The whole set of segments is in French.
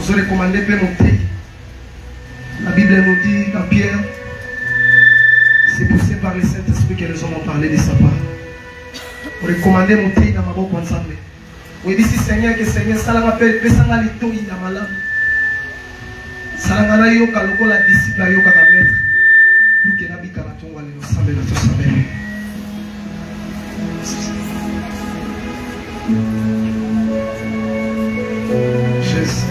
Vous aurez commandé Père monter. La Bible nous dit dans Pierre, c'est poussé par le Saint-Esprit que nous avons parlé de sa part. Vous recommandez monter dans ma boîte ensemble. Vous dites Seigneur que Seigneur, ça l'a rappelé, pesanga lito ina malam. Salangana yoka loko la disciple yoka ka maître. Pour que nabi kana tonga le sambe na tosambe. Jésus.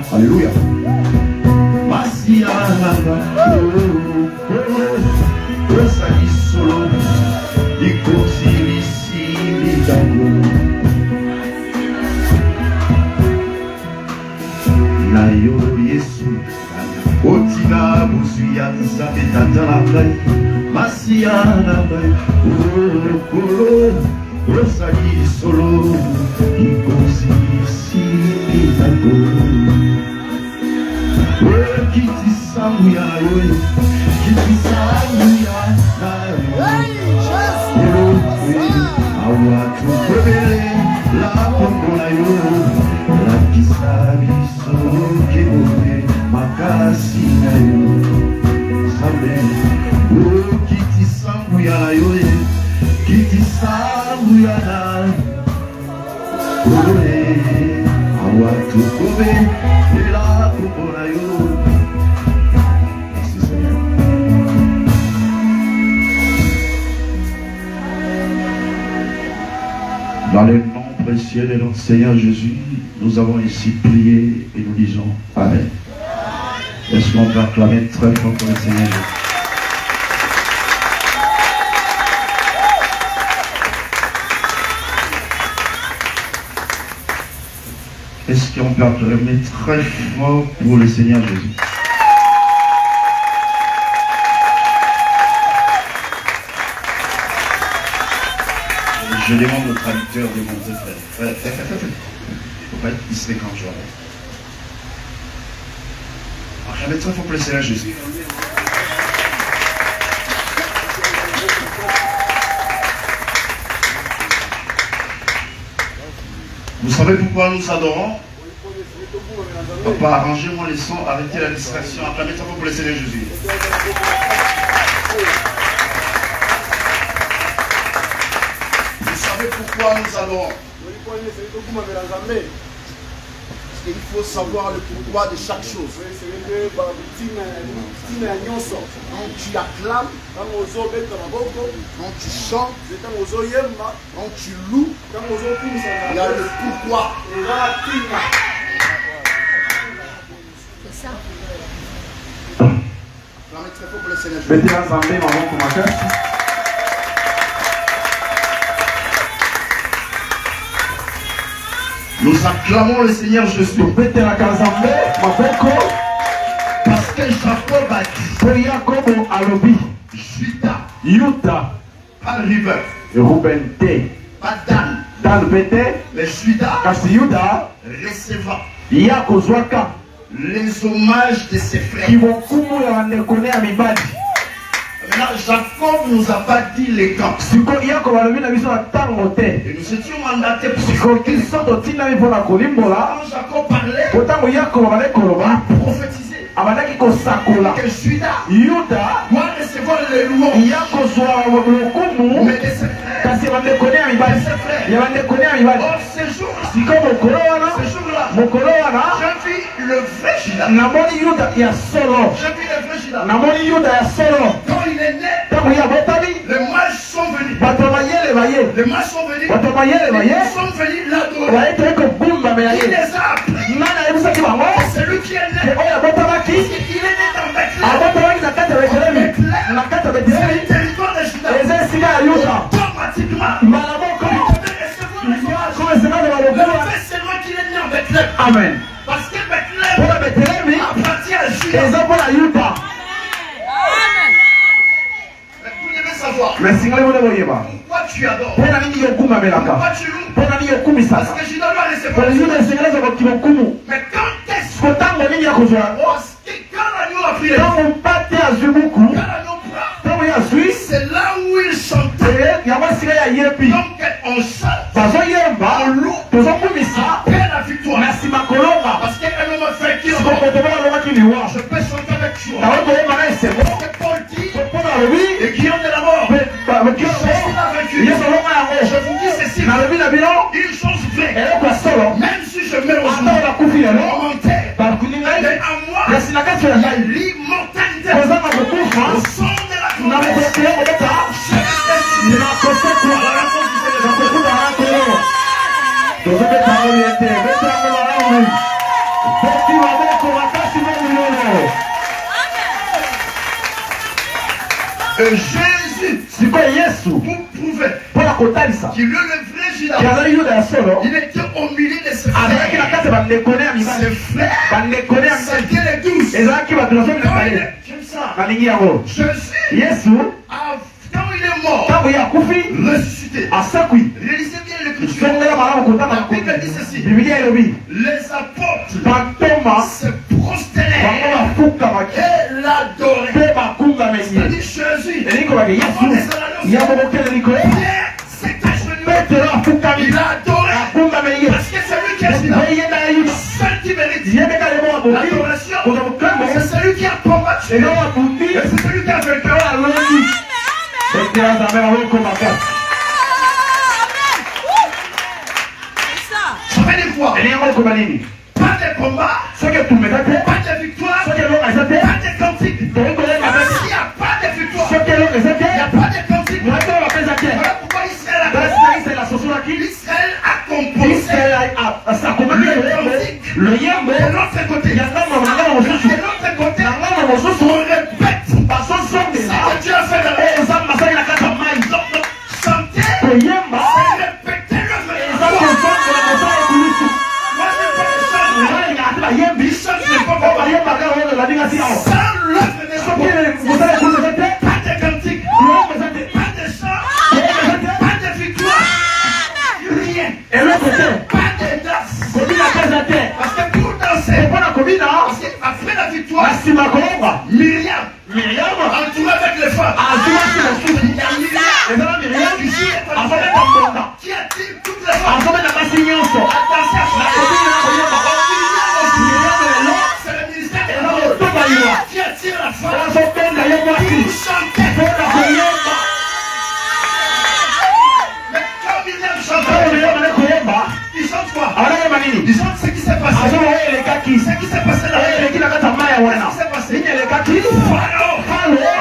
Alléluia. Dans le nom précieux de notre Seigneur Jésus, nous avons ici prié et nous disons Amen. Est-ce qu'on peut acclamer très fort pour le Seigneur Jésus? Est-ce qu'on peut acclamer très fort pour le Seigneur Jésus? Je demande au traducteur de monter, frère. Il ne faut pas être distrait quand je arrête. Acclamez très fort pour le Seigneur Jésus. Vous savez pourquoi nous adorons? Papa, arrangez-moi les sons, arrêtez la distraction, acclamez très fort pour le Seigneur Jésus. Vous savez pourquoi nous adorons? Il faut savoir le pourquoi de chaque chose. Quand tu acclames, quand tu chantes, quand tu loues, il y a le pourquoi. C'est ça. Acclamez très fort pour le Seigneur. Nous acclamons le Seigneur Jésus. Parce que Jacob a dit Juda, pas le river, pas Dan. Les Judas recevant les hommages de ses frères. Maintenant, Jacob nous a pas dit les camps. Et nous étions mandatés pour que quand Jacob parlait, il prophétisait que Juda doit recevoir les louanges. Mais de ses frères. Or, ce jour-là, j'ai vu le vrai Juda. J'ai vu le vrai Juda. Quand il est né, les mages sont venus. Les mages sont venus. Ils sont venus l'adorer. Il les a appris. C'est lui qui est né. Il est né dans Bethléem. C'est le territoire de Juda. Automatiquement, c'est moi qui est né en Bethléem. Amen. Parce que Bethléem appartient à Juda. Vous devez savoir pourquoi tu adores. Pourquoi tu loues. Parce que Juda doit recevoir. Mais quand est-ce que quand l'agneau a pris les quand l'agneau prend, c'est là où il chantait. Donc on chante, on loue, après la victoire. Parce qu'un homme a fait qui je peux chanter avec joie. Parce que Paul dit, et Guillaume de la mort, Jésus l'a vaincu. Je vous dis ceci, une chose vraie, même si je meurs aujourd'hui, on m'enterre, mais à moi, l'immortalité, au son de la promesse, et Jésus, pour prouver qu'il est le vrai Juda, il était au milieu de ses frères. Ses frères, c'était les 12. J'aime ça. Jésus, quand il est mort, ressuscité. Réalisez bien l'écriture. La Bible dit ceci. Les apôtres se prosternèrent et l'adoraient. C'est-à-dire Jésus, Pierre s'est agenouillé. Il a adoré. Parce que c'est lui qui est le seul qui mérite l'adoration. C'est celui qui a combattu. Et c'est celui qui a vaincu. Ça veut dire quoi? Pas de combat, pas de victoire, pas de cantique. S'il n'y a pas de victoire, il n'y a pas de cantique. Voilà pourquoi Israël a composé le yembe de l'autre côté. De l'autre côté, on répète ce que Dieu a fait dans le chanter, c'est répéter le vrai. Moi je ne peux pas chanter. Il chante le peuple. Sans l'œuvre de pas de cantique, pas de chant, pas de victoire, rien. Pas de danse. Parce que pour danser, Après la victoire, Myriam, entourée avec les femmes, qui attire toutes les femmes, c'est le ministère de la parole qui attire la femme pour chanter. Mais quand Myriam chante, ils chantent quoi? Ils chantent ce qui s'est passé. Ce qui s'est passé là. Ce qui s'est passé. Pharaon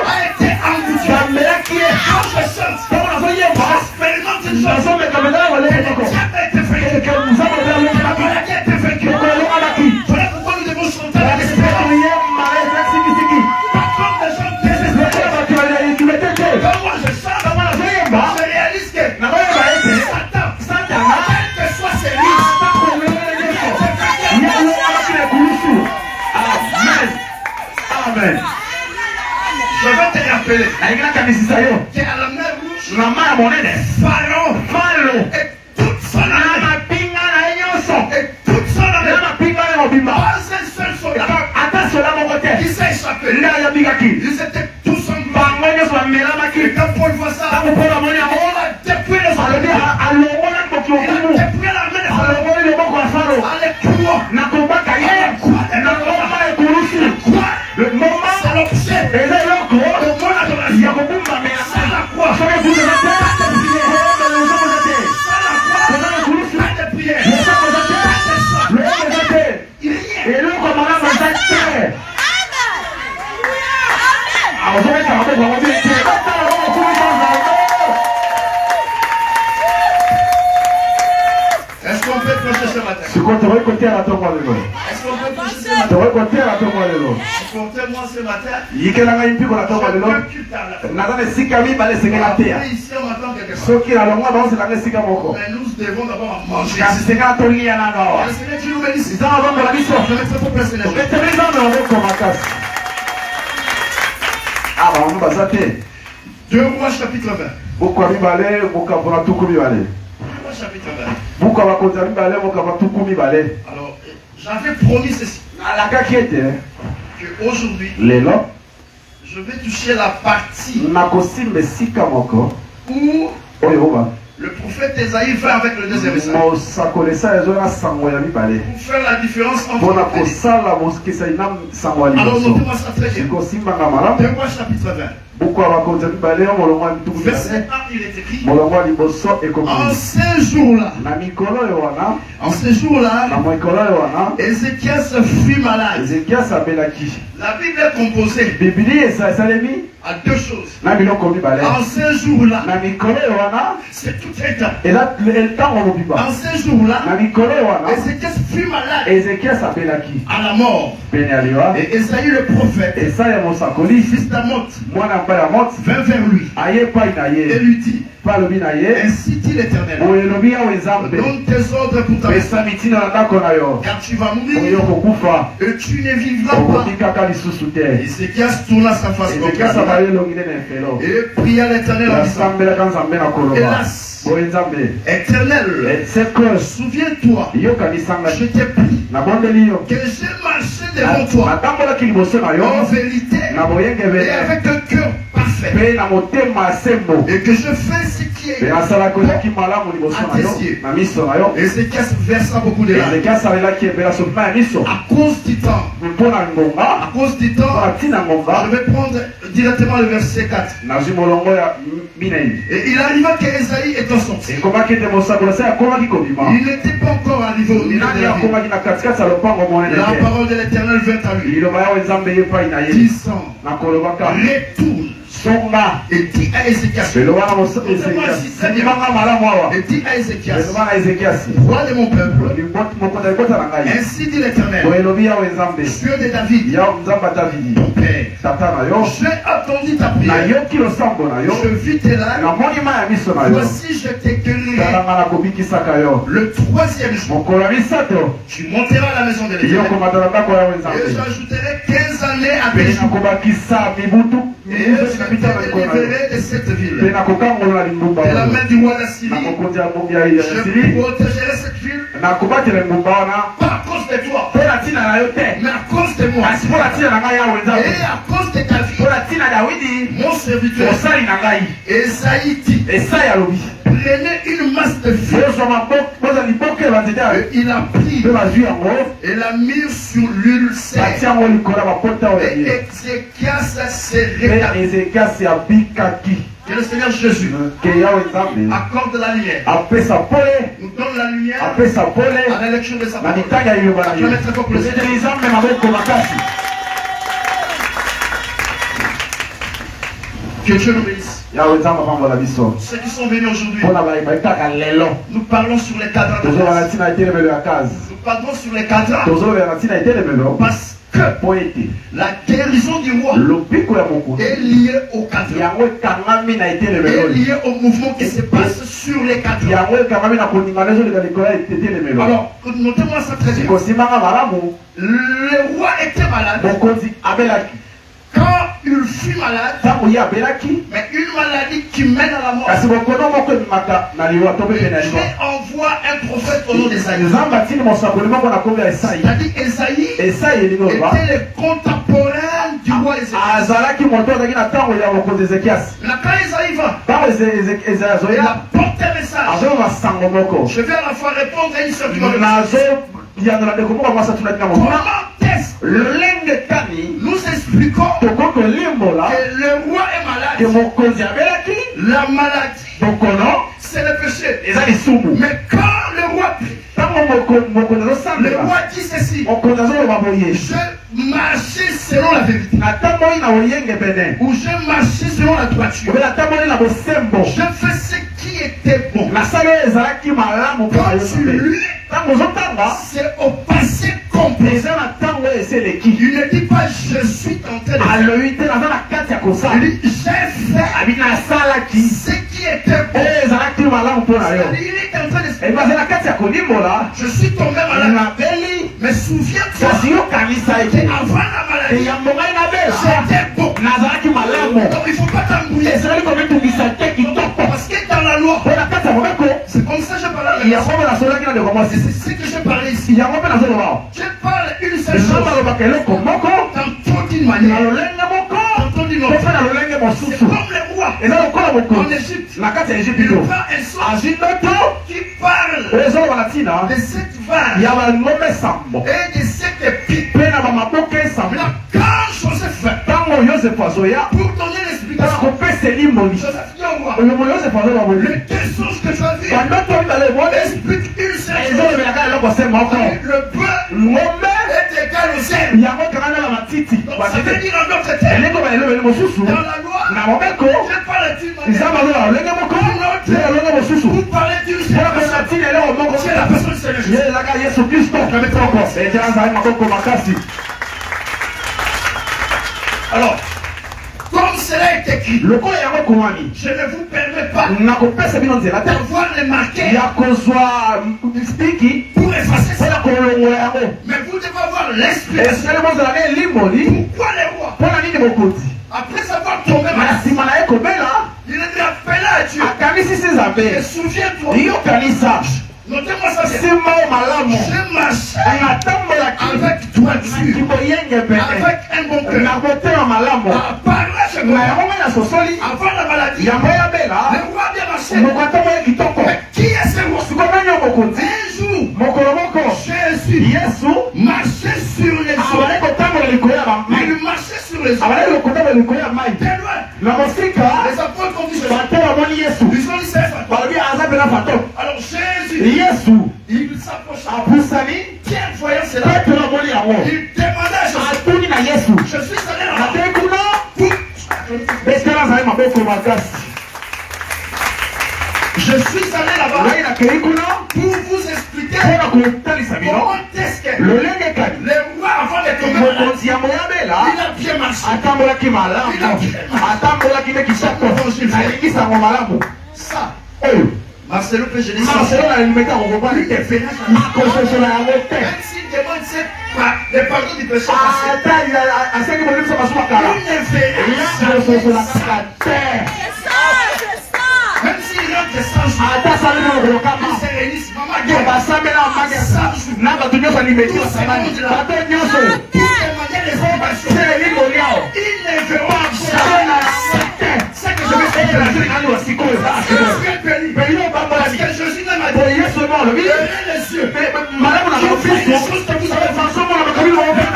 a été englouti. Quand je chante, j'expérimente une chose. Le diable a été vaincu. La maladie a été vaincue. Voilà pourquoi nous devons chanter avec espérance. Par contre, les gens désespérés. Quand moi je chante, je réalise que Satan, quel que soit ses risques, Amen. je vais te rappeler qu'à la mer rouge, Pharaon et toute son armée, et toute son armée, pas un seul soldat qui s'est échappé. Ils étaient tous en bas. Et quand Paul voit ça, il a dépouillé les armées. Il a dépouillé l'armée de Pharaon. Le moment, c'est l'objet de mon adoration. C'est la croix. Pas de prière. Pas de chant. Il est rien. Est-ce qu'on peut clocher ce matin? Est-ce qu'on peut clocher ce matin? Supportez-moi ce matin. Ici en attend quelque part. Mais nous devons d'abord manger. Le Seigneur Dieu nous bénisse. Je mettrai pour placer les gens. 2 Rois chapitre 20. 2 Rois chapitre 20. Alors, j'avais promis ceci. Qu'aujourd'hui, je vais toucher la partie où le prophète Esaïe va avec le deuxième message. Pour faire la différence entre les deux. Alors, notez-moi ça très bien. 2 Rois chapitre 20. Verset 1, il est écrit: en ces jours-là, Ézéchias fut malade. La Bible est composée à 2 choses. En ces jours-là, c'est tout un temps. En ces jours-là, Ézéchias fut malade à la mort. Et Esaïe le prophète, fils d'Amoth, vint vers lui et lui dit: ainsi dit l'Éternel, donne tes ordres pour ta maison, car tu vas mourir et tu ne vivras pas. Ézéchias tourna sa face contre lui et pria l'Éternel en disant: hélas, Éternel, souviens-toi, je t'ai pris que j'ai marché devant toi en vérité et avec un cœur parfait, et que je fais ce qui est bon à tes yeux. Ézéchias versa beaucoup de larmes à cause du temps. Je vais prendre directement le verset 4. Et il arriva qu'Esaïe étant sorti, il n'était pas encore arrivé au milieu de la ville. La parole de l'Éternel vint à lui, disant: retourne et dis à Ézéchias, roi de mon peuple, ainsi dit l'Éternel, Dieu de David, ton père, j'ai entendu ta prière, je vis tes larmes, voici je t'éclairerai. Le 3e jour, tu monteras à la maison de l'Éternel, et j'ajouterai 15 années à tes jours, et je te délivrerai de cette ville, de la main du roi d'Assyrie. Je protégerai cette ville pas à cause de toi, Mais à cause de moi. Et à cause de ta vie. Mon serviteur. Esaïe dit. Prenez une masse de feu. Et il a pris. Et l'a mis sur l'ulcère. Et Ézéchias s'est rétabli. Que le Seigneur Jésus accorde la lumière. Nous donne la lumière à la lecture de sa parole. Je vais mettre pour le Seigneur. Que Dieu nous bénisse. Ceux qui sont venus aujourd'hui, nous parlons sur les cadrans de grâce. Nous parlons sur les cadrans parce que la guérison du roi est liée au cadran, est liée au mouvement qui se passe sur les cadrans. Alors, notez-moi ça très bien. Le roi était malade. Quand il fut malade, mais une maladie qui mène à la mort, Dieu envoie un prophète au nom d'Esaïe. C'est-à-dire Esaïe était le contemporain du roi Ézéchias. Quand Esaïe va, il apporte un message. Je vais à la fois répondre à une seule nous expliquons que le roi est malade. La maladie, c'est le péché. Mais quand le roi prie, le roi dit ceci: je marchais selon la vérité, ou je marchais selon la droiture, je fais ce qui était bon. Quand tu lis, c'est au passé complet. Il ne dit pas je suis tenté de faire. Il dit j'ai fait ce qui était bon. Il est en train de se je suis tombé malade. Mais souviens-toi qu'avant la maladie, j'étais bon. Donc il ne faut pas t'embrouiller. Parce que dans la loi, c'est comme ça que je parle. C'est ce que je parlais ici. Je parle une seule chose. Tantôt d'une manière, tantôt d'une autre. C'est comme les rois en Égypte. Il prend un sort qui parle de cette vache et de cette pipe. Là, quand Joseph pour donner l'explication, Joseph dit au roi, les deux choses que tu as vues expliquent une seule chose. Le bœuf est égal au zèbre. Donc ça veut dire en d'autres termes, dans la loi, je parle d'une manière, pour parler d'une seule personne, c'est la personne du Seigneur Jésus. Alors, comme cela est écrit, je ne vous permets pas d'avoir les marqueurs pour effacer ça. Mais vous devez avoir l'explication. Pourquoi les rois, après avoir tombé malade, il est appelé à Dieu. Et souviens-toi, notez-moi ça bien. Je marchais avec droiture, avec un bon cœur. Par là, je crois, avant la maladie, le roi bien marché. Mais qui est ce roi? Un jour, Jésus marchait sur les eaux. Il marchait sur les eaux. Très loin. Les apôtres ont dit ceci. Ils ont dit c'est fantôme. Alors Jésus, il s'approcha. Tiens, voyant cela, il demanda à Jésus, je suis allé là-bas pour vous expliquer comment est-ce que le roi avant de tomber malade, il a bien marché. Ça, Marcelo peut gérer ça. Même s'il demande le pardon du péché passé, même s'il rentre de 100 jours. Ils se réunissent. Maman Guerre. Pour demander les informations. Ils ne verront jamais ce que je vais faire. Parce que Jésus n'a pas dit. Levez les yeux. Qui fait les choses que vous avez fait.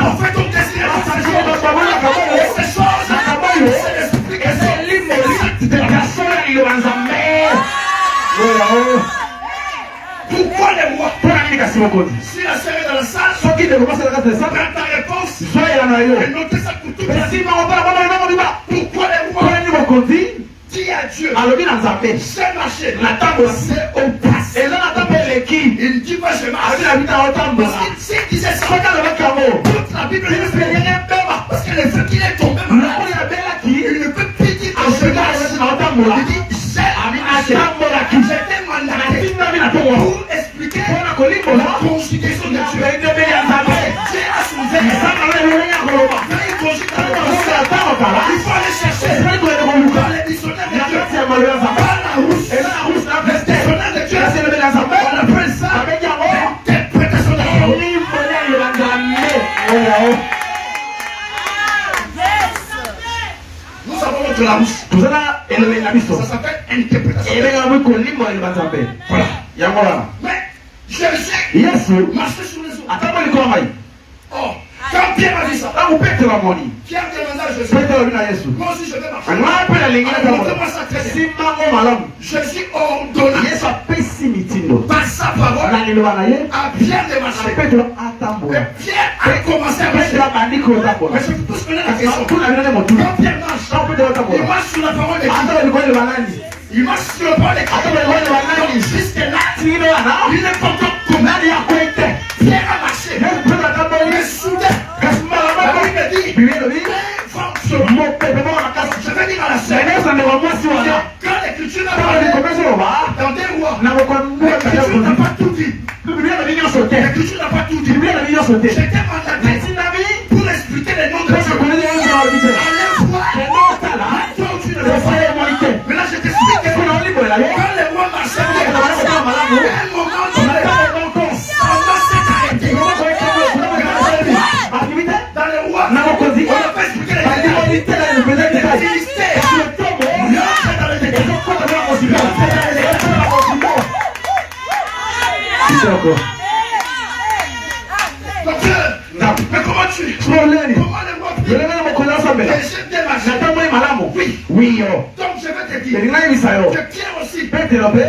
En fait, on décide de faire ces choses. Ces choses, c'est l'explication. Pourquoi les rois? Si la sœur est dans la salle, prends ta réponse et notez ça pour tout le monde. Pourquoi les rois? Dis à Dieu, j'ai marché, c'est au passé. Il ne dit pas j'ai marché. Parce qu'il s'il disait ça, toute la Bible ne fait rien. Parce que le fait qu'il est tombé malade, il ne peut plus dire que je marche. Il dit j'étais mandaté pour expliquer la conjugation de Dieu. Dieu a soulevé. Il faut aller chercher dans les dictionnaires de Dieu. Pas la rousse. Les dictionnaires de Dieu. On appelle ça interprétation de la parole. Nous avons notre Larousse. Ça s'appelle interprétation. Voilà. Mais Jésus marchait sur les eaux. Oh, quand Pierre a dit ça, Pierre demanda à Jésus, moi aussi je vais marcher. Montrez-moi ça très bien. Jésus ordonna par sa parole à Pierre de marcher. Et Pierre a commencé à marcher. Mais je vous pose maintenant la question. Quand Pierre marche, il marche sur la parole de Dieu. Il marche sur la parole de Dieu. Jusque-là, il n'est pas encore commun. Pierre a marché. Mais soudain, la Bible dit, je vais dire à la sœur, quand l'écriture n'a pas parlé dans des rois, l'écriture n'a pas tout dit. L'écriture n'a pas tout dit. J'étais mandaté pour expliquer les noms de Dieu. Allez voir, toi où tu ne vois pas. Mais là je t'explique que quand les rois marchaient, un moment donné, ça s'est arrêté. Dans les rois, on n'a pas expliqué les mais comment tu es? Comment les rois oui. Donc je vais te dire que Pierre aussi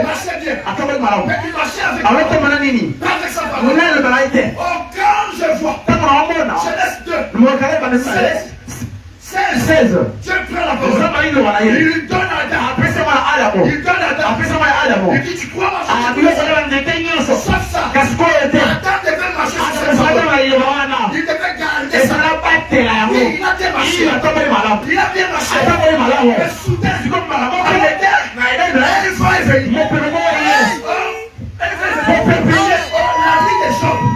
marchait bien. Mais il marchait avec sa parole. Oh, quand je vois Genèse 2 16 Dieu prend la parole. Il lui donne Adam. Il donne Adam. Il dit tu crois marcher sur sauf ça. Adam devait marcher sur ses paroles. Il devait garder ça. Il a bien marché. Il a bien marché. Mais soudain, il va venir. La vie des hommes.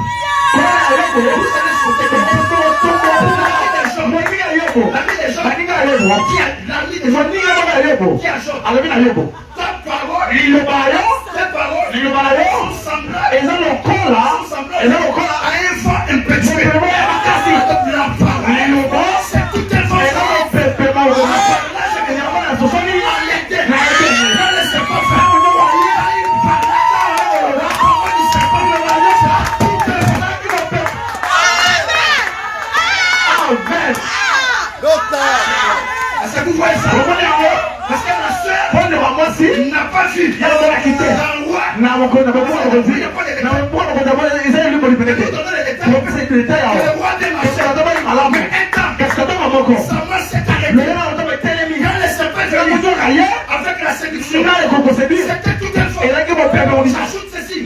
Est-ce que vous voyez ça? Parce que la soeur n'a pas vu dans le roi. Il n'y a pas de détails. Le roi démarchait. Mais un temps, sa main s'est arrêtée. Quand les serpents venaient avec la séduction, c'était tout un faux. J'ajoute ceci.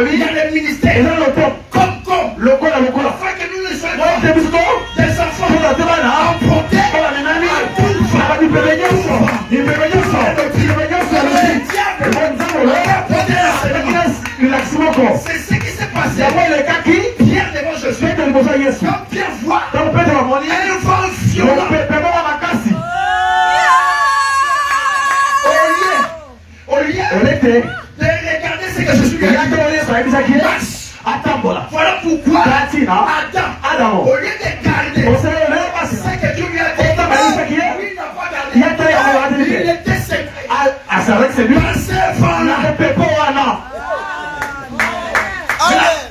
Il y a les ministères. Comme. Afin que nous ne soyons pas des enfants empruntés à tout c'est ce qui s'est passé. Pierre devant Jésus. Quand Pierre voit un vent violent, au lieu lieu de garder On se lève ce que Dieu lui a dit, il n'a pas gardé. Il était secret. c'est vrai que c'est lui. Dans ce vent-là.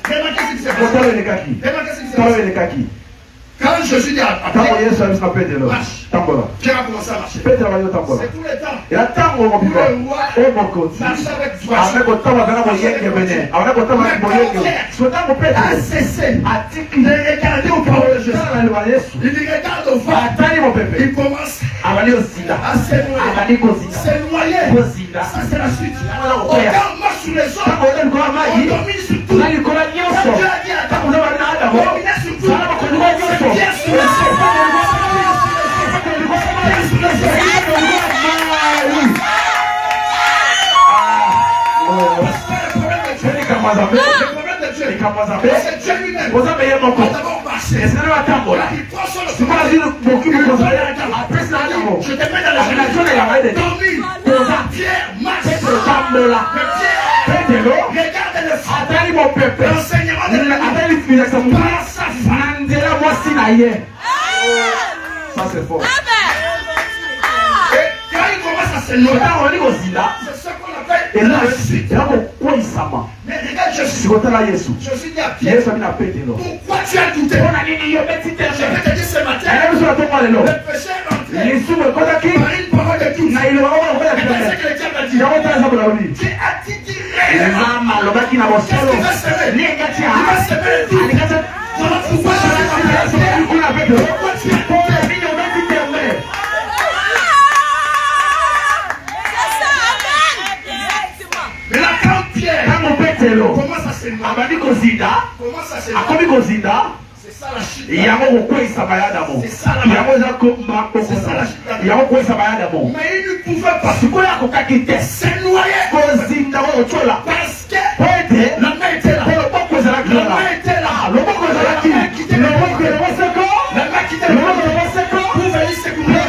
Remarquez ce qui s'est passé. Remarquez ce qui s'est passé. Quand Jésus dit à Pierre, marche. Pierre a commencé à marcher. C'est tout le temps. Pour le roi, marche avec voiture. A cessé de regarder aux paroles de Jésus. Il regarde au vent. Il commence à se noyer. Ça c'est la suite. On marche sur les eaux. On domine sur tout. Dieu a dit à Adam, dominer sur tout. Bien sûr, ça c'est fort. Et quand il commence à se noyer, c'est ce qu'on appelle la suite. Mais regarde Jésus. Jésus dit à Pierre, pourquoi tu as douté? Je vais te dire ce matin, le péché est rentré par une parole de tous. Et c'est ce que le diable a dit. Tu as dit direct. Qu'est-ce qu'il va semer? Il va semer le doute. Alors pourquoi tu as douté? Pourquoi tu as douté? Mais là, quand Pierre commence à se noyer, c'est ça la chute. C'est ça la chute. Mais il ne pouvait pas se noyer parce que la main était là. La main était là. La main quittait le corps. La main quittait le corps. Pour venir se couvrir.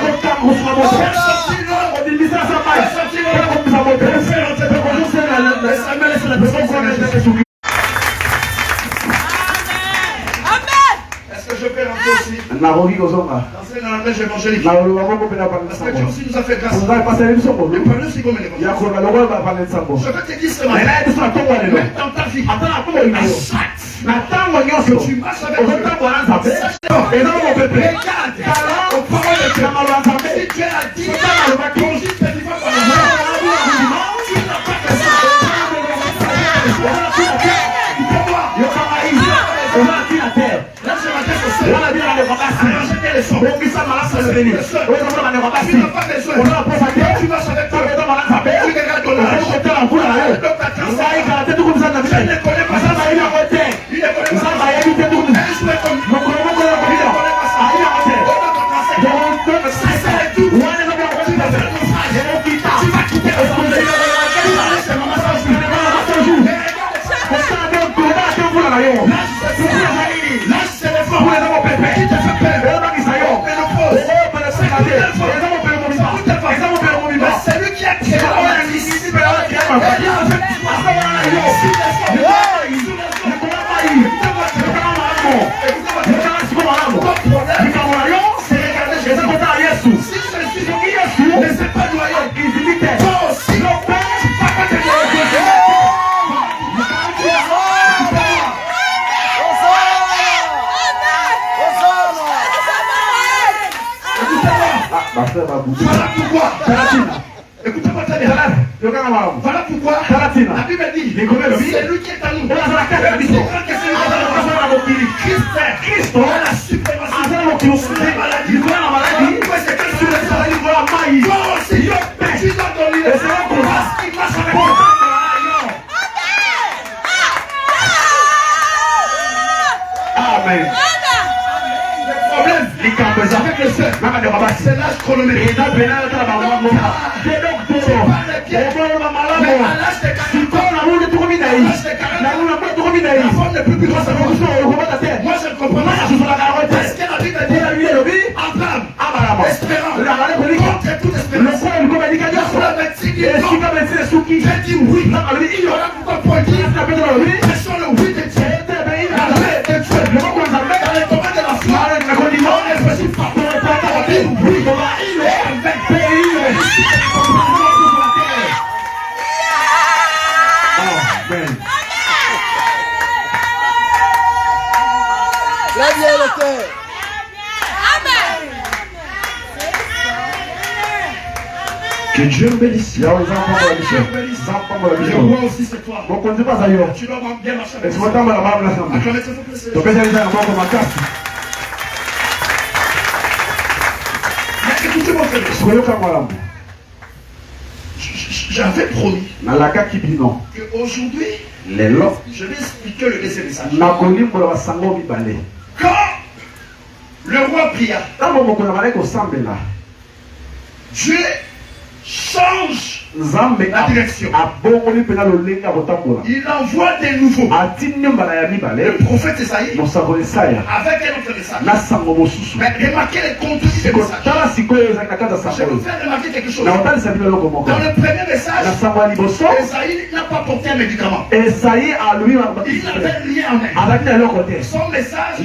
Est-ce que je peux rentrer aussi dans un langage évangélique? Parce que Dieu aussi nous a fait grâce. Le parler aussi comme il est. Je veux te dire ce matin, même dans ta vie, à chaque que tu marches avec Dieu, regarde aux paroles de Dieu. Si Dieu a dit, ton juste est vivant par le monde, tu n'as pas que ça. Voilà pourquoi. Écoutez-moi très bien. Voilà pourquoi la Bible dit c'est lui qui est à nous. Christ est la suprématie sur la maladie. Pourquoi c'est que sur les oreilles, toi aussi, tu dois donner parce qu'il marche avec toi. Amen. Le problème avec le seul, c'est l'âge chronométrique. Mais à l'âge de 40 ans, la femme n'est plus grosse. Moi je ne comprends pas. Parce que la Bible dit Abraham, espérant, contre toute espérance. La médecine dit non. J'ai dit oui. Il y aura pourquoi pour dire ce sont le oui de Dieu. La main de Dieu. Dans les domaines de la foi. ciel et terre. Que Dieu nous bénisse. Ya wenzangu Mungu wa Dieu misho. nous bénisse. Zangu Mungu wa Je misho. vois aussi c'est toi. Mokonzi baza yo. Tu dois bien marcher avec Esimota mbala mabula samba. Acclamez s'il vous plaît. Topeza leza ngoko makasi. Mais écoutez-moi frère. Sikoyoka mwalambu. J'avais promis Nalakaki bino. qu'aujourd'hui, Lelo. je vais expliquer le deuxième message. Nakolimbola basango mibale. Quand le roi pria, Ntango mokonzi amalaki kosambela. Dieu change Nzambe la direction. abongoli mpena lolenge ya kotambola. Il envoie des nouveaux. Atindi mbala ya mibale. Le prophète Esaïe Mosakoli Esaya. avec un autre message. Na sango mosusu. Mais remarquez les contenus des messages. Tala sikoyo ezali na kati ya Je vais sango vous oyo. faire remarquer quelque chose. Na otalisa bino eloko moko. Dans le premier message, Na sango ya liboso. Esaïe n'a pas porté un médicament. Esayi alobi Il n'avait rien en main. azalaki na eloko te. Son message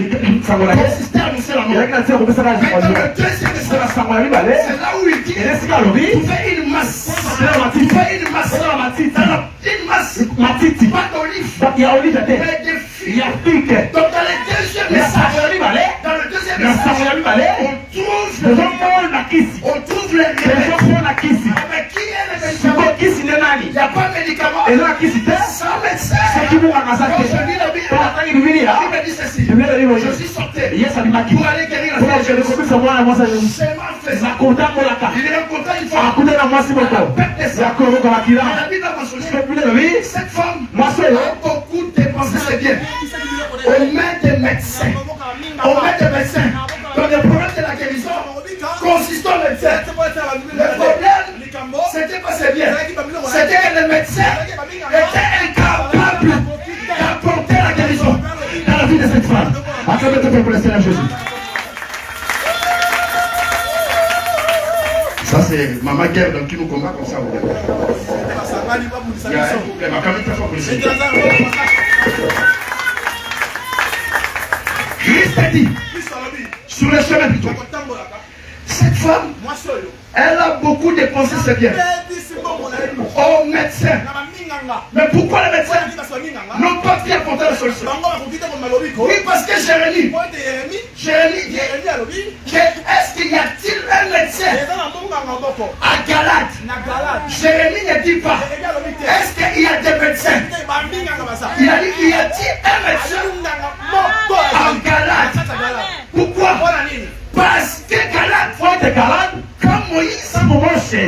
Sango na ye consistait à annoncer la mort. ezalaki na ntina kopesaka Mais dans le sango deuxième na message, sango ya mibale. c'est là où il dit Eza esika alobi. trouver une masse. Tala matiti. Trouver une masse. Tala matiti. Une masse. Matiti. Pas d'olive. Ya olive te. Mais des figues. Ya fike. Donc dans le deuxième Na sango message, ya mibale. dans le deuxième Na sango message, ya mibale. tozomona kisi. on trouve les remèdes. Tozomona kisi. Mais qui est le Siko médicament? kisi nde Il nani? n'y a pas de médicament Eza na kisi te. sans médecin. Soki bungaka aza Quand te. je lis la Bible, Tonatangi bibilia. la Bible dit ceci. Biblia elobi boye. Je suis sorti Yesu abimaki. pour aller guérir la mpona fille de okende Jésus. komisa mwana mwasi ya Yesu. C'est mal fait. nakotambolaka Il est rencontré une femme. akutana mwasi moko ya koloboka makila. Mais la Bible a mentionné Biblia elobi cette femme mwasi oyo a beaucoup dépensé ses biens aux mains des médecins. Aux mains des médecins. Donc le problème de la guérison consiste au médecin. Le problème, c'était pas ses biens. C'était que le médecin était incapable d'apporter la guérison dans la vie de cette femme. Acclamez-toi pour le Seigneur Jésus. Ça c'est Maman Guerre qui nous combat comme ça. Il y a un problème. Acclamez-toi pour le Seigneur. Christ a dit sur le chemin du tour. Cette femme, elle a beaucoup dépensé ses biens au médecin. Mais pourquoi les médecins n'ont pas pu apporter la solution? Oui, parce que Jérémie dit est-ce qu'il y a-t-il un médecin à Galate? Jérémie ne dit pas est-ce qu'il y a des médecins. Il a dit y a-t-il un médecin à Galate? Pourquoi? Parce que Galate, quand Moïse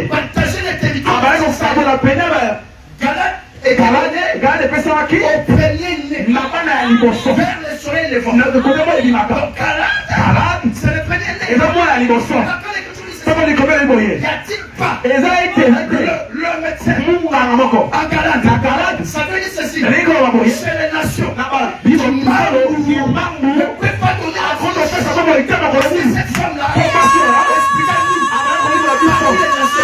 partageait les territoires, Galate et Galate epesamaki au premier né na bana ya liboso vers le soleil levant. na kotomo ebimaka. Donc Galate c'est le premier né. eza mwana ya liboso soko likomeli boye Y a-t-il pas eza ete le médecin munganga moko à Galate? na Galate Ça veut dire ceci. elikoloba boye C'est les nations. na bibalo kimbangu Ne peut pas donner la akondo faute opesa soko litema parce que koloni cette femme-là, Formation, hein? expliquez-nous. abana kolibala biso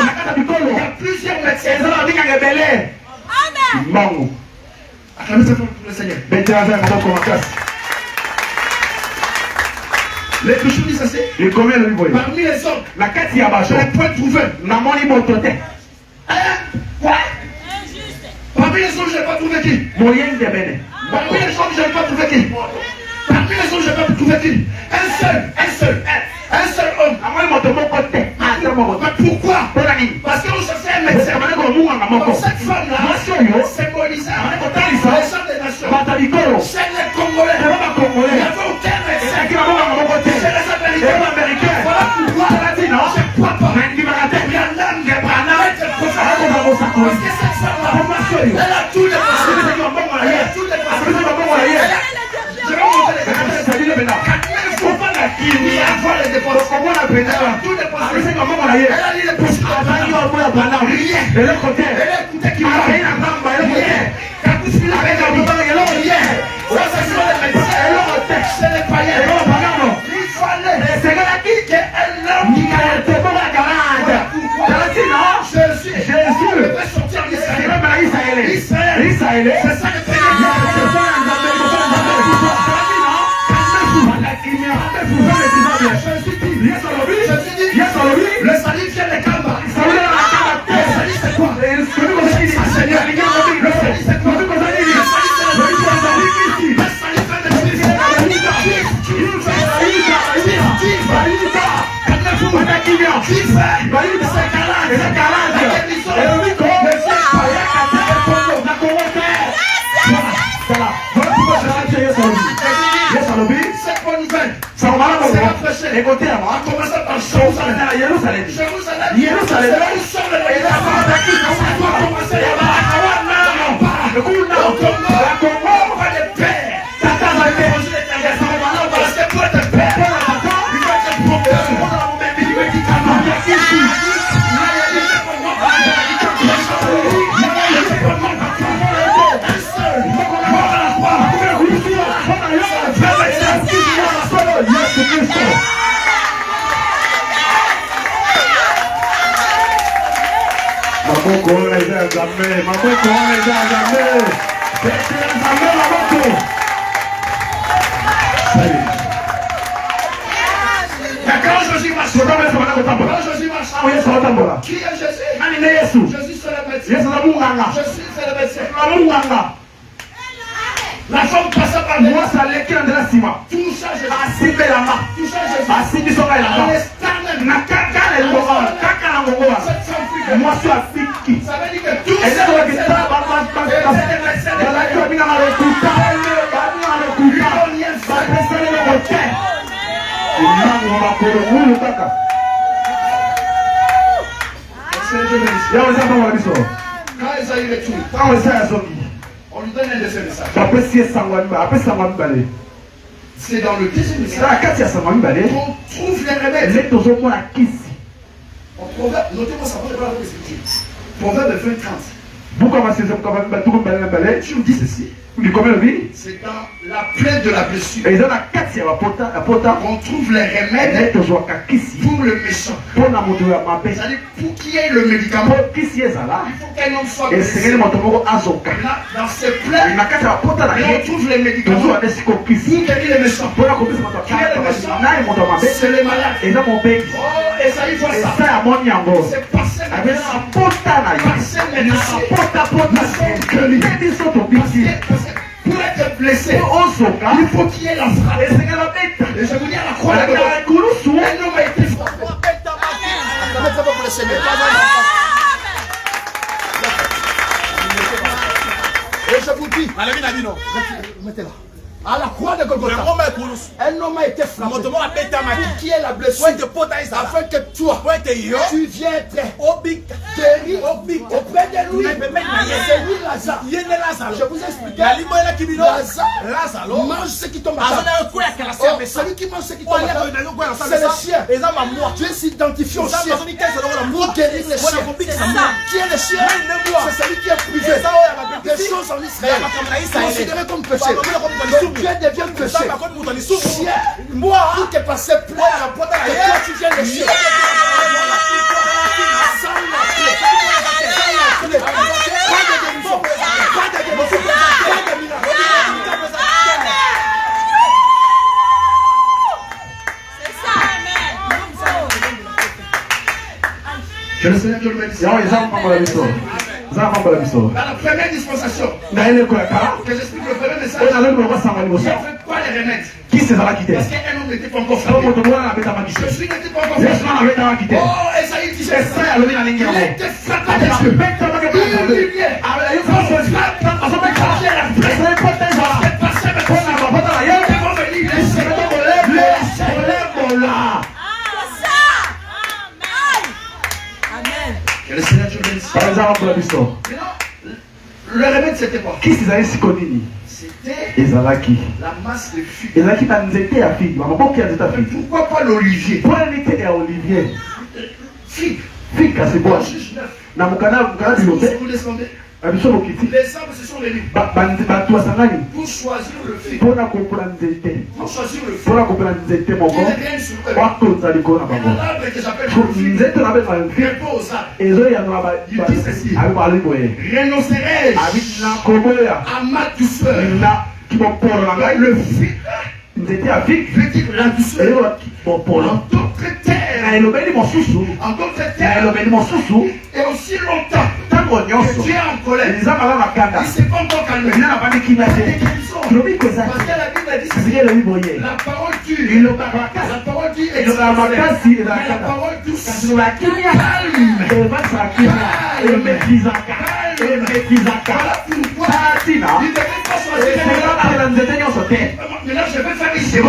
na kata bikolo Il y a plusieurs médecins. eza na binganga ebele kimbangu Acclamez-toi pour le Seigneur. betela aza ya maboko makasi Les péchés disent ceci. likomi elobi boye Parmi les hommes, na kati ya je bato n'ai point trouvé. namoni moto te Quoi? Parmi les hommes, je n'ai pas trouvé qui? moyenge ebele Parmi les hommes, je n'ai pas trouvé qui? Parmi les hommes, je n'ai pas trouvé qui? Un seul homme. namoni moto moko te ata moko te Mais pourquoi? mpona nini Parce qu'on cherchait un médecin. amani komunganga moko Donc cette femme-là mwasi oyo symbolisait amani les kotalisa gens des nations. bata bikolo Chez les Congolais, eba il n'y bakongole avait aucun médecin. ezalaki na monganga moko te Chez les Américains, eba américain voilà pourquoi talatina je ne crois pas. nandimaka te Il y a l'âme des ana akoza Parce kosakoli que cette femme-là, mwasi oyo elle a tout dépassé. apesaki mabongo na Elle ye a tout dépassé. apesaki mabongo na ye Je vais vous montrer les dépenses. ezali lebena kopanga Il y kimia a voir les dépenses. komona Elle a penza tout dépassé. apesaki mabongo na ye Elle a dit les péchés. azalaki oboya bana eloko te Elle a écouté qui akei na parle. nzamba eloko te Quand vous suivez avec la Bible, eloko te ça c'est sur les médecins. eloko te C'est les païens. eloko pagano Il fallait esengelaki qu'un homme nikaletemoko ya galade talatina Jésus Jésus devait sortir d'Israël. elema na israele Israël. israele C'est ça le premier. Le salut vient des Kamba. Le salut c'est quoi? Seigneur, le salut c'est quoi? Le salut c'est le salut vient de Christ. Qui fait? C'est calage. C'est calage. Et le micro, voilà pourquoi je vais dire Yes, Alobi. C'est bonne nouvelle. Ça va mal, C'est rafraîchissant. écoutez, moi. On commence par Jérusalem. Jérusalem. Jérusalem. Et la femme d'acquis, on va commencer là-bas. Le coup, non. La Congo, on va les pères. Ça t'a mal fait. Parce que pour être père, il faut être professeur. Maboko les a jamais, Maboko les a jamais. C'est jamais Maboko. Mais quand Jésus marche, Quand Jésus marche, qui est Jésus? Jésus c'est le médecin. Jésus c'est le médecin. La femme passa par les moi ça l'écran de la cima. toucha Jésus. Asibe la main. Toucha Jésus. Asibe son la main. Na kaka le ngoa, kaka na ngoa. Cette femme fut Moi je suis afiki. ça veut dire que tout Et là on va quitter la baba. Dans la cabine à l'écoute. Quand Esaïe retourne, on lui donne un de ses messages. C'est dans le deuxième message qu'on trouve les remèdes. En proverbe, notez-moi ça, prenez pas la Écriture. Proverbe 20-30. Tu me dis ceci. C'est dans la plaie de la blessure qu'on trouve les remèdes pour le méchant. C'est-à-dire pour qu'il y ait le médicament, il faut qu'un homme soit blessé. Là, dans ces plaies, on trouve les médicaments pour guérir les méchants. Qui est le méchant? C'est les malades. Oh, Esaïe voit ça. C'est passé maintenant. Passé maintenant. Pour être blessé, il faut qu'il y ait la frappe. Et je vous dis à la croix, un homme a été frappé. Et je vous dis, mettez-la. À la croix de Golgotha, un homme a été frappé pour qui est la blessure, afin que toi, tu viens être guéri auprès de lui. C'est lui Lazare. Je vous explique. Lazare mange ce qui tombe à terre. Celui qui mange ce qui tombe à terre, c'est le chien. Dieu s'identifie au chien pour guérir les chiens. Qui est le chien? C'est celui qui est privé des choses en Israël, considéré comme péché. Dieu devient péché. Chien, moi, tout est passé plein. Et toi, tu viens de chien. Sans la plaie. Pas de guérison. Pas de guérison. Pas de miracle. C'est ça, amen. Que le Seigneur te le bénisse. Dans la première dispensation, que j'explique le premier message, il n'y avait pas les remèdes. Parce qu'un homme n'était pas encore frappé. Jésus n'était pas encore frappé. Oh, Esaïe dit ça. Il était frappé des yeux. Humilié. Que le Seigneur te le bénisse. Le remède, c'était quoi? C'était la masse de figues. Pourquoi pas l'olivier? Figue. Vous descendez. Les arbres, ce sont les livres. Pour choisir le figue. Pour choisir le figue. Il y a des graines sur terre. Il y a un arbre que j'appelle le figue. Répond aux arbres. Il dit ceci. Renoncerai-je à ma douceur? Le figue veut dire la douceur. En d'autres terres. Et aussi longtemps. tu es en colère. Il ne s'est pas encore calmé. Parce que la Bible dit la parole tue. La parole tue et la parole douce. Maintenant je vais faire ici.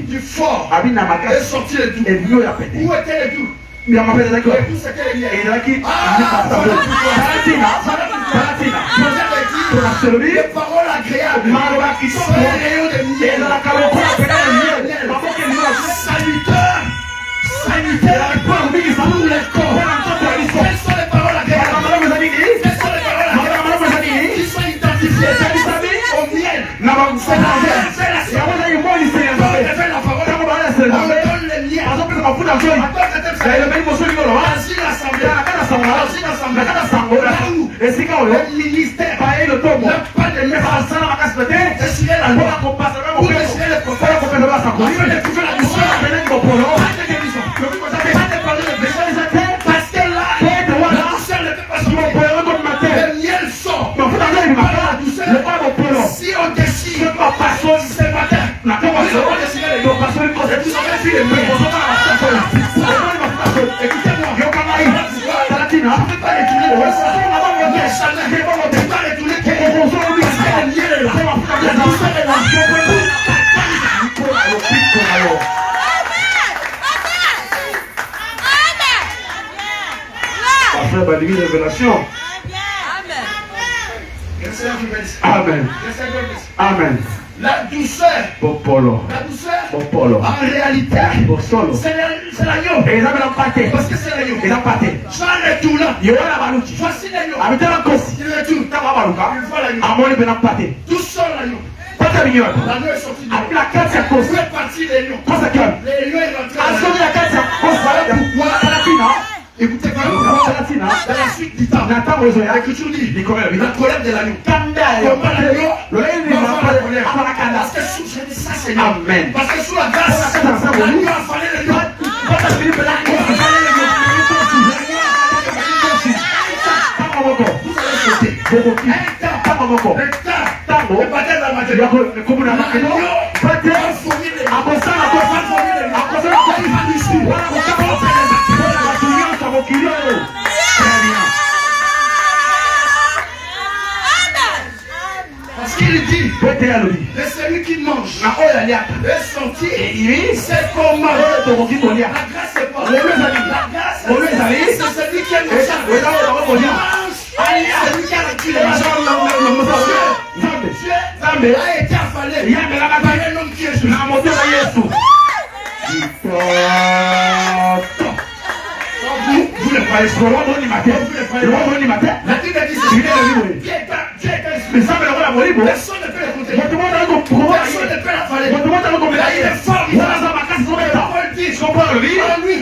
Du fort est sorti le tout. Où était le tout? Il y a des paroles agréables. Salutaire pour les corps. Quelles sont les paroles agréables? Qui sont identifiées au miel. C'est la on donne les liens. Le ministère n'a pas de message. Déchirer la loi. Ou déchirer les prophètes. Afin de trouver la mission. Pas de parler de péché. Parce que là, la douceur ne peut pas sortir. Le miel sort. La douceur. Si on déchire ce matin, nous allons déchirer les noms. Écoutez-moi. Je ne peux pas retourner. Je ne peux pas retourner. Révélation. Amen. Amen. La douceur. La douceur. En réalité, c'est l'agneau. Parce que c'est l'agneau. Jean le tout là. Voici l'agneau. Il retourne. Douceur l'agneau. L'agneau est sorti de l'agneau. Où est parti l'agneau? L'agneau est rentré. Voilà pourquoi. Écoutez, dans la suite du temps, l'écriture dit la colère de l'agneau. Comment l'agneau parce que sous ça, Seigneur. Amen. Parce que sous la grâce, l'agneau a fallu l'agneau. Le baptême à Matéria. Parce qu'il dit, et celui qui mange est sorti, c'est comment la grâce est pas. La grâce, c'est celui qui est mange. Celui qui a tué les Dieu a été affalé par un homme qui est juste. Vous ne croyez pas. La Bible dit personne ne peut l'écouter. Personne ne peut l'affaler. Il est fort. Paul dit en lui.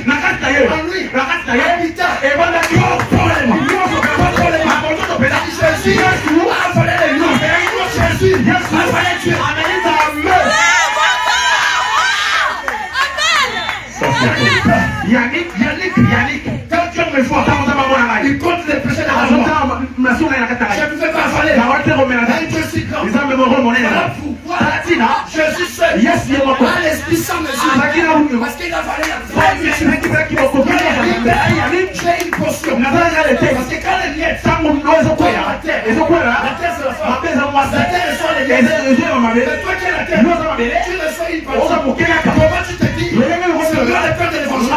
Jésus a affalé les noms. Jésus a affalé Dieu. Yannick, quand Dieu me voit, il compte les péchés de la joie. Je ne me fais pas affaler. Je suis grand. Voilà pourquoi Jésus seul a l'esprit sans mesure. Parce qu'il a fallu la j'ai une potion. Parce que quand les miettes tombent à terre, la terre c'est la femme. La terre sont les miettes. Mais toi qui es la terre, tu ne sois une potion. Comment tu te dis? C'est le père de l'évangile.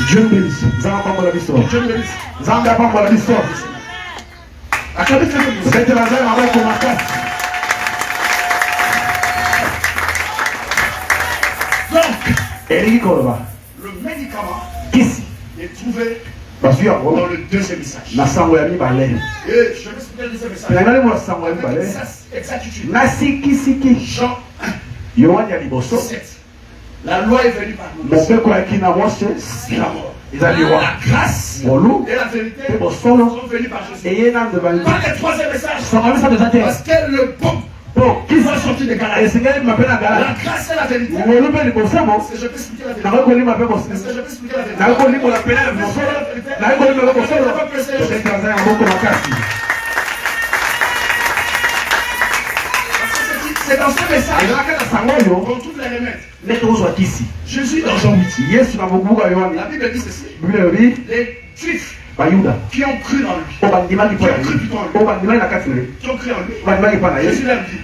Dieu nous bénisse. Dieu nous bénisse. Donc, le médicament est trouvé dans le deuxième message. Et je vais expliquer le deuxième message. Avec exactitude. Jean 1, 7. La loi est venue par nous. C'est la mort. La grâce et la vérité sont venues par Jésus. Par le troisième message. Parce que le bon qui va sortir de Galate. La grâce et la vérité. Est-ce que je peux expliquer la vérité? Est-ce que je peux expliquer la vérité? C'est dans ce message qu'on trouve les remèdes. Jésus dans Jean 8. La Bible dit ceci. Les Juifs qui ont cru dans lui. Qui ont cru en lui. Jésus leur dit.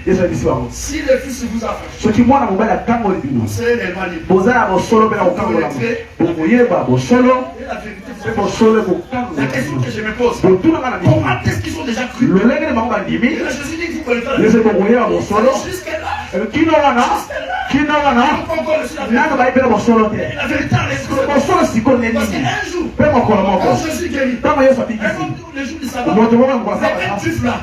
Si le Fils vous a fait, vous serez les mains libres. La question que je me pose, comment est-ce qu'ils ont déjà cru? Jésus dit que vous connaissez la vérité. Jusque-là. La vérité en l'esprit. Parce qu'un jour, quand Jésus guérit, les jours du sabbat, les Juifs là,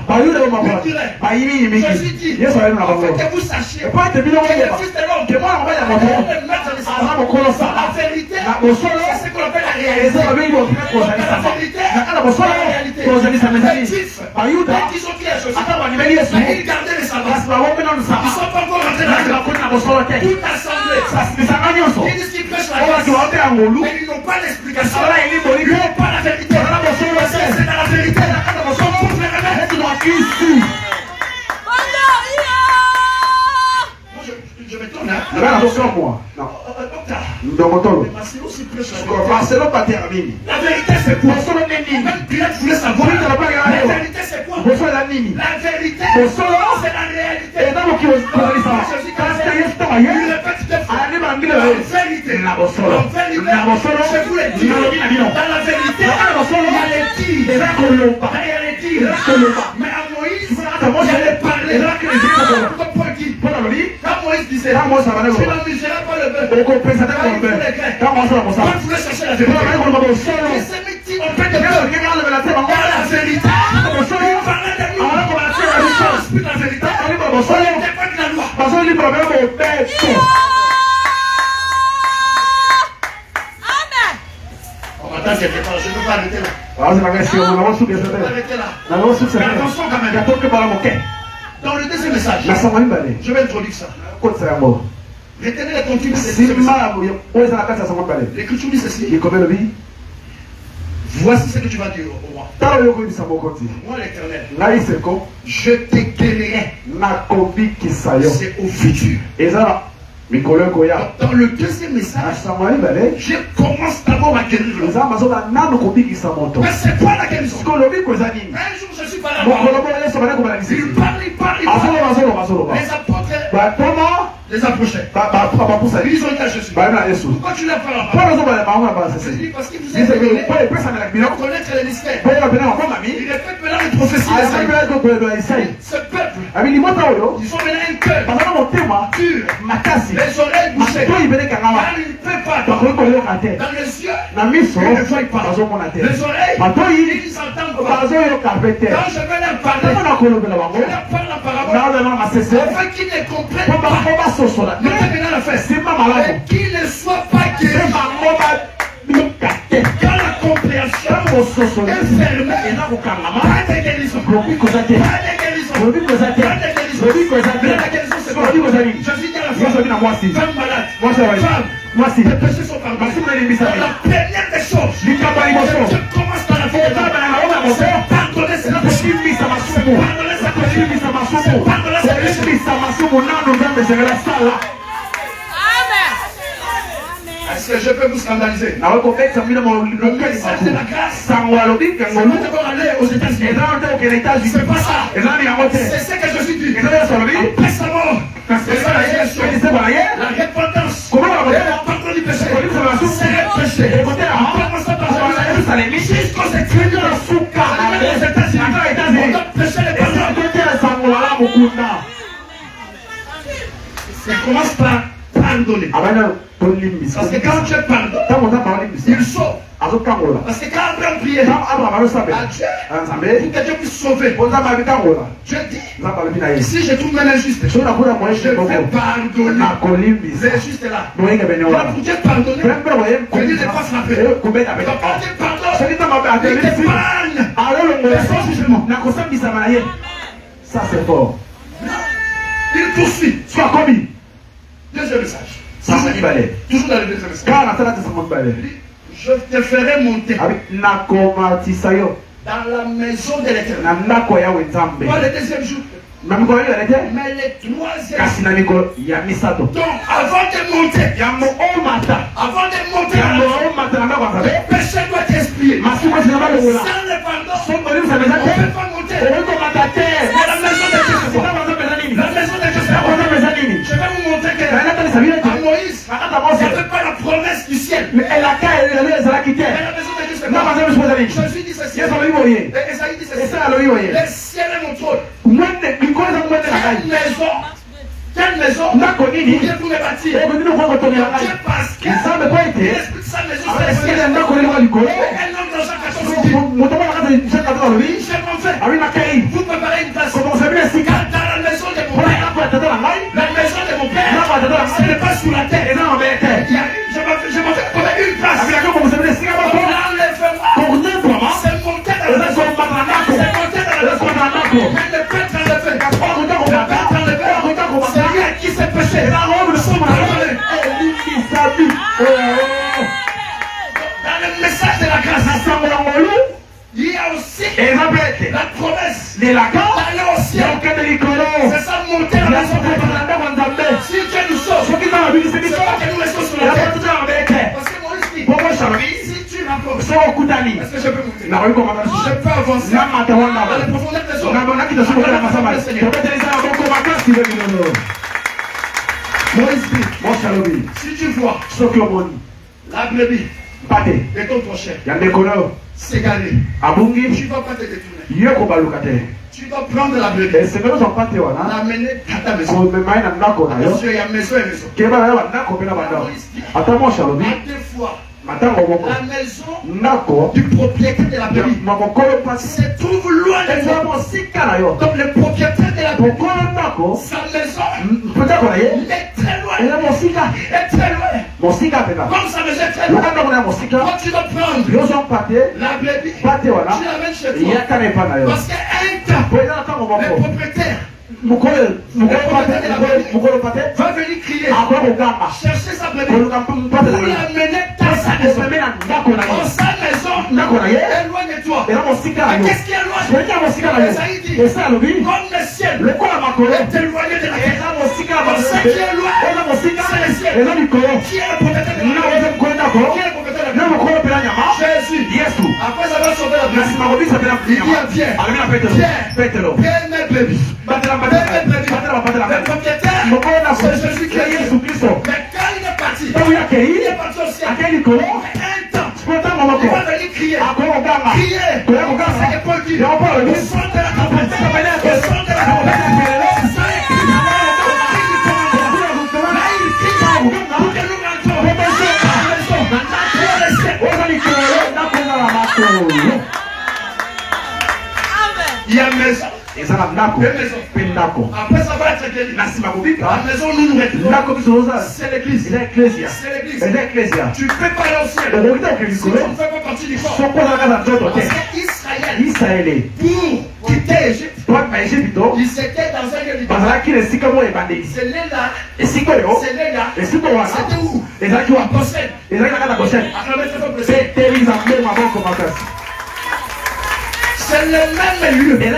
Jésus dit, que vous sachiez que le Fils de l'homme est le maître du sabbat. La vérité, c'est ce qu'on appelle la réalité. La vérité, la réalité. Les Juifs, dès qu'ils ont crié à Jésus, ils gardaient le sabbat. Ils ne sont pas encore rentrés dans la toute assemblée. Ils disent qu'ils prêchent la grâce, mais ils n'ont pas l'explication. Ils n'ont pas la vérité. C'est dans la vérité. On trouve les remèdes. Je me tourne. La vérité c'est quoi? Même Pilate voulait savoir. La vérité c'est quoi? La vérité c'est la réalité. Il répète deux fois. La vérité. Je vous l'ai dit. Dans la vérité, il y a les dires. Mais à Moïse, j'allais parler. Comme Paul dit. Quand Moïse disait, je n'envisagerai pas le bœuf. Quand il voulait chercher la vérité, les Sémites disent, on fait de bœuf. Car la vérité, il parlait de nous. On explique la vérité. On interprète la loi. On m'attend quelque part, je ne peux pas arrêter là. Je ne peux pas arrêter là. Mais attention quand même. Dans le deuxième message, je vais introduire ça. Retenez les contenus de ce message. L'Écriture dit ceci. Voici ce que tu vas dire au roi. Moi l'Éternel, je te guérirai. C'est au futur. Dans le deuxième message, je commence d'abord à guérir le roi. Mais c'est pas la guérison. Un jour je suis pas là. Il parle. Les apôtres les approchaient. Ils ont été à Jésus. Pourquoi tu n'as pas la parole? C'est dit parce qu'il vous est donné pour connaître les mystères. Il répète maintenant les prophéties d'Esaïe. Ce peuple, ils ont maintenant un cœur dur, les oreilles bouchées. Car ils ne peuvent pas dans les yeux, ils ne voient pas. Les oreilles, ils entendent pas. Quand je vais leur parler, je leur parle en parabole afin qu'ils ne comprennent pas. Et qu'il ne soit pas guéri. Quand la compréhension est fermée, pas de guérison. Pas de guérison. Jésus dit à la femme, femme malade, femme, tes péchés sont pardonnés. La première des choses, je commence par la vérité. C'est pardonner ses péchés. Pardonner ses péchés. Pardonner ses péchés. Est-ce que je peux vous scandaliser? Le message de la grâce, c'est pas d'abord aller aux États-Unis. C'est pas ça. C'est ce que Jésus dit. Après sa mort, la repentance, le pardon du péché, c'est le péché. commence par pardonner. Parce que quand tu pardonnes, il sauve. Parce que quand Abraham priait à Dieu, pour que Dieu puisse sauver, Dieu dit, si je trouve même injuste, je vais pardonner. C'est juste là. Pour Dieu pardonner, Dieu n'est pas frappé. Quand Dieu pardonne, il t'épargne de son jugement. Ça c'est fort. Il poursuit. Soit commis. Deuxième message. Toujours dans le deuxième message. Je te ferai monter dans la maison de l'Éternel. Pas le deuxième jour, mais le troisième. Donc, avant de monter, le péché doit t'expier. Sans le pardon, on ne peut pas monter. Mais la maison de Dieu, c'est quoi? La maison de Dieu, c'est quoi? Je vais vous montrer que à Moïse, il n'y avait pas la promesse du ciel. Mais la maison de Dieu, c'est quoi? Jésus dit ceci. Et Esaïe dit ceci. Le ciel est mon trône. Quelle maison vous me bâtir? Parce que l'Esprit de sa maison, c'est un homme dans chaque façon. Vous préparez une place dans la maison de mon père. La maison de mon père, ce n'est pas sous la terre. Je m'en fais comme une place. C'est monté dans la maison. Mais le pètre dans le feu. C'est lui à qui c'est péché. Dans le message de la grâce, il y a aussi la promesse d'aller au ciel. C'est ça, monter dans la maison de Dieu. Si Dieu nous sauve, c'est pas que nous restons sur la terre. Parce que Moïse dit, si tu m'approches, est-ce que je peux monter? Je peux avancer dans les profondeurs des eaux. Moïse dit, si tu vois la brebis de ton prochain s'égarer, tu ne vas pas te détourner. Tu dois prendre la brebis, l'amener à ta maison. Attention, il y a maison et maison. Moïse dit, à deux fois, la maison du propriétaire de la brebis se trouve loin de toi. Donc le propriétaire de la brebis, sa maison est très loin. Est très loin. Comme sa maison est très loin, quand tu dois prendre la brebis, tu l'amènes chez toi. Parce qu'un temps, le propriétaire va venir crier, chercher sa brebis pour l'amener dans sa maison. Dans sa maison, éloigne de toi. Mais qu'est-ce qui est loin? Esaïe dit, comme le ciel est éloigné de la terre. Ce qui est loin, c'est le ciel. Qui est le propriétaire de la terre? Jésus. Après avoir sauvé la brebis, il dit à Pierre, Pierre, mes brebis. Le propriétaire, c'est Jésus-Christ. Mais quand il est parti au ciel. Un temps, il va venir crier. Crier. C'est que Paul dit, au son de la trompette. Au son de la trompette. Là, il crie pour que nous rentrons. Il y a maison. Après ça va être guéri. La maison nous c'est l'église. Tu ne peux pas aller au ciel si tu ne fais pas partie du corps. Parce qu'Israël, pour quitter Égypte, ils étaient dans un lieu libre. C'est là. C'était où? À Goshen. C'est le même lieu. C'est le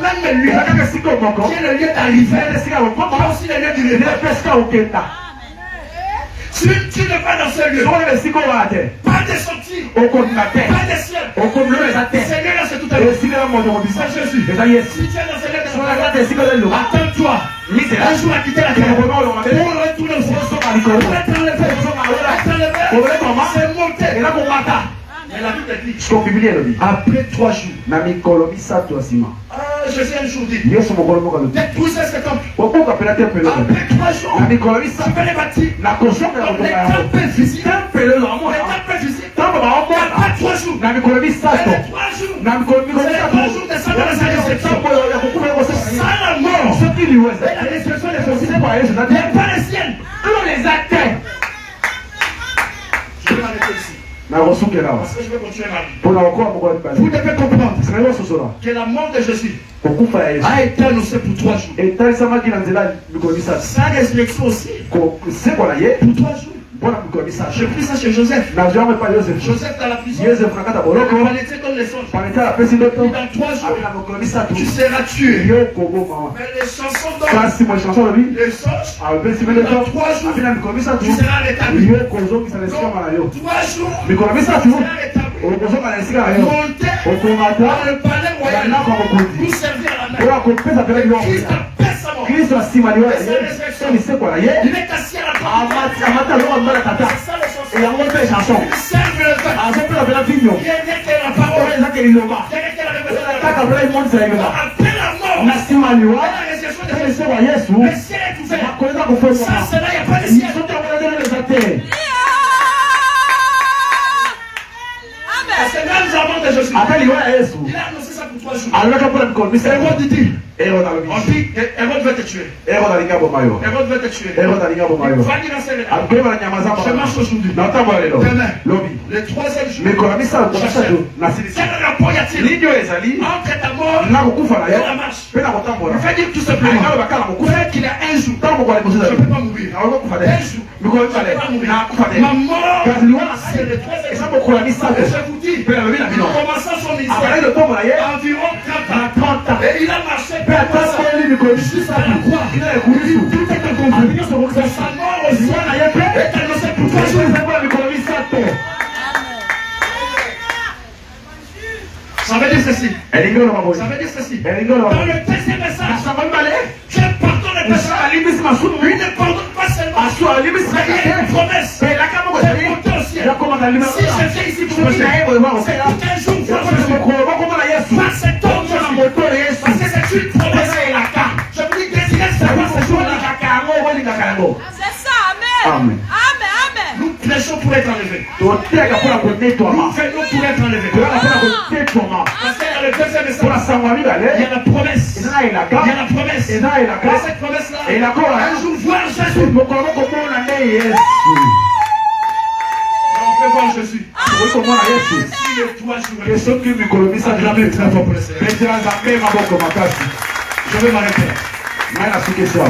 même lieu qui est le lieu d'arrivée. C'est aussi le lieu du retour. Tu ne vas dans ce lieu. Pas de sortie. Pas de ciel. Seigneur, c'est tout à l'heure. C'est Jésus. Si tu es dans ce lieu, attends-toi. Un jour à quitter la terre. Pour retourner au ciel. Pour être enlevé. C'est monter. Mais la Bible dit, après 3 jours, Jésus un jour dit, Yesu mokolo moko alobi. détruisez ce temple. Okoka pela tempelo. Après 3 jours, Na mikolo bisa. vous allez bâtir. Na kosonga na Donc les kotonga yango. temples visibles, Tempelo les lamo. temples visibles, Tambo baomona. après 3 jours, Na mikolo misato. les 3 jours, Na mikolo c'est les 3 jours misato. de sa mort et sa réception. Tambo ya kokufa yako sasa. Sans la mort, Soki liweza. et la résurrection des Soki fossiles, kwa Yesu na les Palestiniens. Tous les acteurs. Je vais m'arrêter ici. Na kosukela wa. Parce que je vais continuer ma vie. Pona okoa mokolo bibali. Vous devez comprendre Sinayo sosola. que la mort de Jésus Kokufa ya Yesu. a été annoncée pour 3 jours. Etalisamaki na nzela mikolo misato. Sa résurrection aussi, Kosekwa na ye. pour 3 jours. Mpona mikolo misato. J'ai pris ça chez Joseph. nazwi yango epai yosefu Joseph dans la prison, yosefu na kati ya on boloko était comme les songes. paneti apesi ndoto Dans 3 jours, ape na mokolo misato tu seras tué. yo koboma Mais les chansons d'or, kasi mo chanson alobi les songes, apesi mpe ndoto dans 3 jours, ape na mikolo misato tu seras rétabli. yo kozongisa na esika ma na yo 3 jours, mikolo tu misato seras rétabli. okozonga na esika na yo Monter okomata dans le palais na royal ndako ya mokonzi pour servir à la oyo main. akopesa pele biloko Christ a sa mort. kristo asima liwa so lisekwa na ye Il est assis à la table. amata eloko mbala tata C'est ça le chanson. eyango mpe chanson Il serve le pain. azopela pela vino Rien n'est que la oyo parole. ezaka liloba Rien que la révélation. kaka pela imonisa liloba Après la mort, na nsima liwa la résurrection de mpe Jésus, lisekwa yesu le ciel est ouvert. makoleza kofongama Ça, c'est là, il n'y a pas de ciel. sotakonazeleleza te Parce que même avant de Jésus, ata liwa ya yesu il a annoncé ça pour 3 jours. alobaka mpona mikolo misato Hérode dit, erode on alobi dit, Hérode veut te tuer. erode alingi aboma yo Hérode veut te tuer. erode alingi aboma yo Va dire à ses rédacteurs, akoyeba na nyama je zamba marche aujourd'hui. na otambola lelo Demain, lobi le 3e jour, mikolo misato nasilisi quel rapport y a-t-il nini oyo ezali entre ta mort na kokufa na et yo la marche? mpe na kotambola Il fait dire tout alingi simplement, aloba kala mokufa peut-être qu'il y a un jour, ntango mokola liboso je ne ezali peux pas mourir. nakokufa te Un jour, mikolo je ne mibale peux pas mourir. nakufa te Ma mort, kasi liwa na c'est le 3e eza jour. mokola misato Et je vous dis, mpe nalobi na en bino commençant son akalaki ministère, lotombo na ye environ 30 na ans, 30 ans et il a marché mpe atamboleli mikolo misato ina ekulusu tout est accompli. nyonso kokisa Sa mort aussi liwa na ye mpe est annoncée pour 3 jours. eza mpona mikolo misato Ça veut dire ceci. elingi oloba boye Ça veut dire ceci. elingi oloba Dans boye le deuxième message, sango mibale Dieu pardonne les péchés. alimbisi masumu Il ne pardonne pas seulement. asu alimbisi Mais il y a une kaka promesse. te elaka moko C'est ezali monté au ciel. ekomaka limaka Si je viens ici pour me soki na ye boye c'est bakopela tout un jour pour ekona Jésus. mokolo bakomona yesu Par cet homme, omona moto oyo yesu parce que c'est une promesse. eza elaka Je vous dis, désirez savoir ce jour-là. olingaka yango olingaka yango C'est ça, amen. Amen. Amen, amen. Nous prêchons pour être enlevés. totiaka mpona konetwama Nous faisons pour être enlevés. toyaka mpona kotetwama Parce qu'il y a le deuxième mpona message. sango ya Il y a mibale la promesse. eza na elaka Il y a la promesse. eza na elaka Et cette promesse-là, elaka un oyo jour voir Jésus. mokolo mokomona nde yesu Et on peut voir Jésus. okoki komona yesu Si les 3 jours, ke soki mikolo misato acclamez très fort pour le Seigneur. petela nzambe maboko makasi Je vais m'arrêter là. ngai nasuki esi awa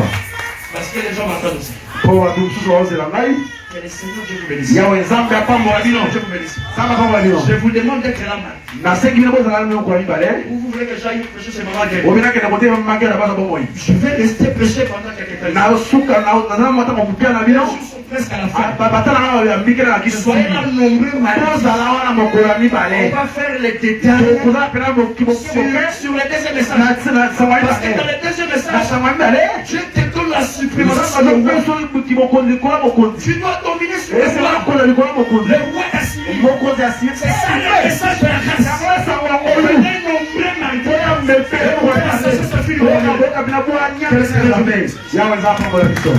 Parce que les gens m'attendent aussi. mpo bato mosusu baozela ngai Que le Seigneur Dieu vous bénisse. yawe nzambe apambola bino Dieu vous bénisse. nzambe apambola bino Je vous demande d'être là maintenant. nasengi bino bozala na moko ya mibale Ou vous voulez que j'aille prêcher chez Maman Guérin? obinakende kotema makela bana bomoi Je vais rester prêcher pendant quelques temps. nasuka naza mata mokupia na Les bino jours sont presque à la fin. batala nga yambikela na kisi Soyez là nombreux maintenant. tozala wana mokolo ya On mibale va faire les détails tokozala pena mokiboke sur le deuxième message. na sango ya Parce que dans mibale le deuxième na message, sango ya mibale Dieu te donne la suprématie. azopeso mokonzi kola mokonzi Tu dois dominer sur le esela roi. kola likolo mokonzi Le roi d'Assyrie. mokonzi asiri C'est ça le message de la grâce. yango esango ya On ngolu est nombreux maintenant. oya mbepe yawe eza apambola biso